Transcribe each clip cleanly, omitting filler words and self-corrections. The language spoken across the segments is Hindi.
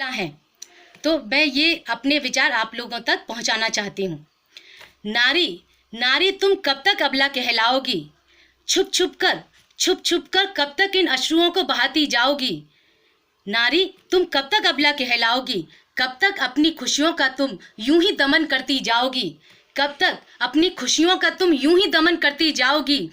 अबला हैं, तो मैं ये अपने विचार आप लोगों तक पहुंचाना चाहती हूँ। नारी, नारी तुम कब तक अबला कहलाओगी? छुप छुप कर कब तक इन अश्रुओं को बहाती जाओगी? नारी तुम कब तक अबला कहलाओगी? कब तक अपनी खुशियों का तुम यूं ही दमन करती जाओगी? कब तक अपनी खुशियों का तुम यूं ही दमन करती जाओगी?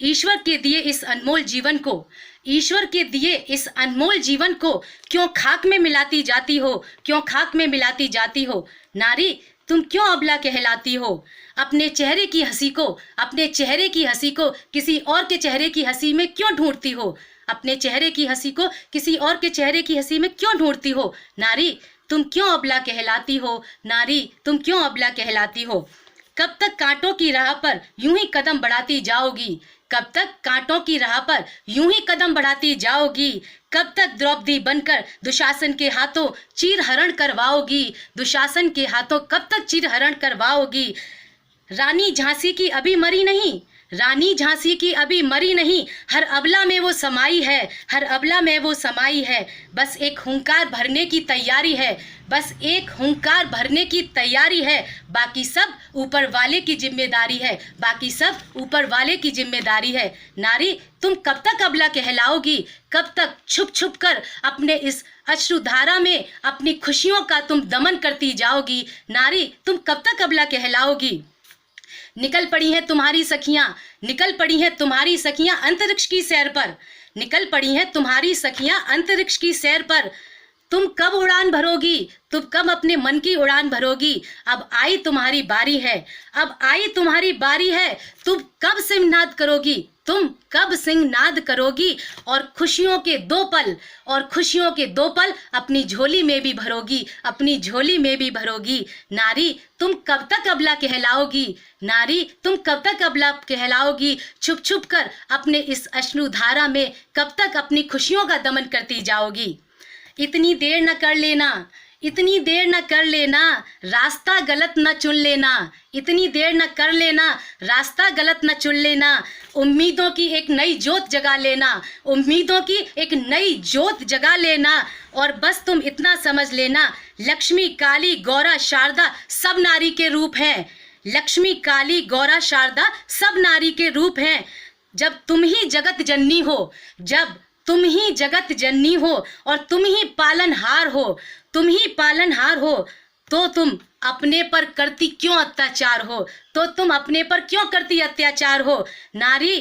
ईश्वर के दिए इस अनमोल जीवन को, ईश्वर के दिए इस अनमोल जीवन को क्यों खाक में मिलाती जाती हो? क्यों खाक में मिलाती जाती हो? नारी तुम क्यों अबला कहलाती हो? अपने चेहरे की हंसी को, अपने चेहरे की हंसी को किसी और के चेहरे की हंसी में क्यों ढूंढती हो? अपने चेहरे की हंसी को किसी और के चेहरे की हंसी में क्यों ढूंढती हो? नारी तुम क्यों अबला कहलाती हो? नारी तुम क्यों अबला कहलाती हो? कब तक कांटों की राह पर यूं ही कदम बढ़ाती जाओगी? कब तक कांटों की राह पर यूं ही कदम बढ़ाती जाओगी? कब तक द्रौपदी बनकर दुशासन के हाथों चीरहरण करवाओगी? दुशासन के हाथों कब तक चीरहरण करवाओगी? रानी झांसी की अभी मरी नहीं, रानी झांसी की अभी मरी नहीं, हर अबला में वो समाई है, हर अबला में वो समाई है। बस एक हुंकार भरने की तैयारी है, बस एक हुंकार भरने की तैयारी है, बाकी सब ऊपर वाले की जिम्मेदारी है, बाकी सब ऊपर वाले की जिम्मेदारी है। नारी तुम कब तक अबला कहलाओगी? कब तक छुप छुप कर अपने इस अश्रुधारा में अपनी खुशियों का तुम दमन करती जाओगी? नारी तुम कब तक अबला कहलाओगी? निकल पड़ी हैं तुम्हारी सखियां, निकल पड़ी हैं तुम्हारी सखियां अंतरिक्ष की सैर पर, निकल पड़ी हैं तुम्हारी सखियां अंतरिक्ष की सैर पर। तुम कब उड़ान भरोगी? तुम कब अपने मन की उड़ान भरोगी? अब आई तुम्हारी बारी है, अब आई तुम्हारी बारी है। तुम कब सिंहनाद करोगी? तुम कब सिंहनाद करोगी? और खुशियों के दो पल, और खुशियों के दो पल अपनी झोली में भी भरोगी, अपनी झोली में भी भरोगी। नारी तुम कब तक अबला कहलाओगी? नारी तुम कब तक अबला कहलाओगी? छुप छुप कर अपने इस अश्रुधारा में कब तक अपनी खुशियों का दमन करती जाओगी? इतनी देर न कर लेना, इतनी देर न कर लेना, रास्ता गलत न चुन लेना, इतनी देर न कर लेना, रास्ता गलत न चुन लेना। उम्मीदों की एक नई जोत जगा लेना, उम्मीदों की एक नई जोत जगा लेना। और बस तुम इतना समझ लेना, लक्ष्मी काली गौरा शारदा सब नारी के रूप हैं, लक्ष्मी काली गौरा शारदा सब नारी के रूप हैं। जब तुम ही जगत जननी हो, जब तुम ही जगत जननी हो और तुम ही पालनहार हो, तुम ही पालनहार हो, तो तुम अपने पर करती क्यों अत्याचार हो? तो तुम अपने पर क्यों करती अत्याचार हो? नारी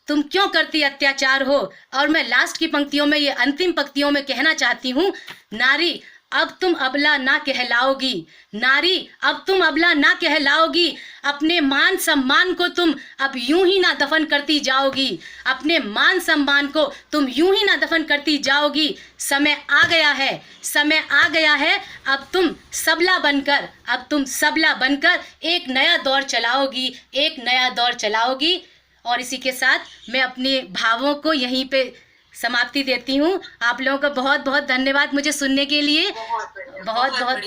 तुम क्यों करती अत्याचार हो? और मैं लास्ट की पंक्तियों में, ये अंतिम पंक्तियों में कहना चाहती हूँ, नारी अब तुम अबला ना कहलाओगी, नारी अब तुम अबला ना कहलाओगी। अपने मान सम्मान को तुम अब यूं ही ना दफन करती जाओगी, अपने मान सम्मान को तुम यूं ही ना दफन करती जाओगी। समय आ गया है, समय आ गया है, अब तुम सबला बनकर, अब तुम सबला बनकर एक नया दौर चलाओगी, एक नया दौर चलाओगी। और इसी के साथ मैं अपने भावों को यहीं पे समाप्ति देती हूँ। आप लोगों का बहुत बहुत धन्यवाद मुझे सुनने के लिए, बहुत बहुत